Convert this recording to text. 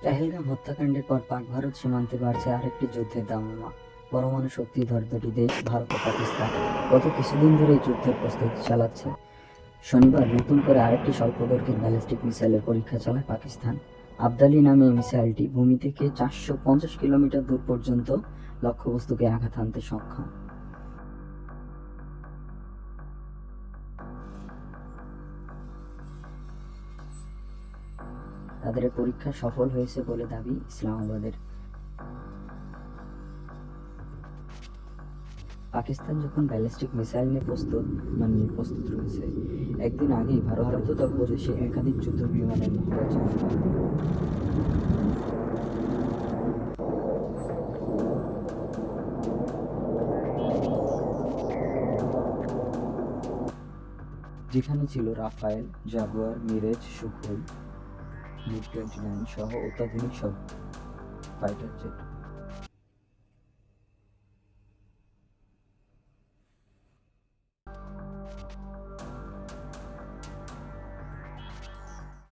পেহেলগাম হত্যাকাণ্ডের পর পাক ভারত সীমান্তে বাড়ছে আরেকটি যুদ্ধের দামামা। পরমাণু শক্তিধর দুটি দেশ ভারত ও পাকিস্তান গত কিছুদিন ধরেই যুদ্ধের প্রস্তুতি চালাচ্ছে। শনিবার নতুন করে আরেকটি স্বল্পদৈর্ঘ্যের ব্যালিস্টিক মিসাইলের পরীক্ষা চালায় পাকিস্তান। আবদালি নামে এই মিসাইলটি ভূমি থেকে 450 কিলোমিটার দূর পর্যন্ত লক্ষ্যবস্তুকে আঘাত হানতে সক্ষম। তাদের পরীক্ষা সফল হয়েছে বলে দাবি ইসলামাবাদের। পাকিস্তান যখন ব্যালিস্টিক মিসাইল নিয়ে প্রস্তুত রয়েছে, একদিন আগেই ভারত প্রদেশে একাধিক যুদ্ধ বিমানের মহড়া চালায়। যেখানে ছিল Rafael, Jaguar, Mirage, Sukhoi, MiG-29 সহ অত্যাধুনিক সব ফাইটার জেট।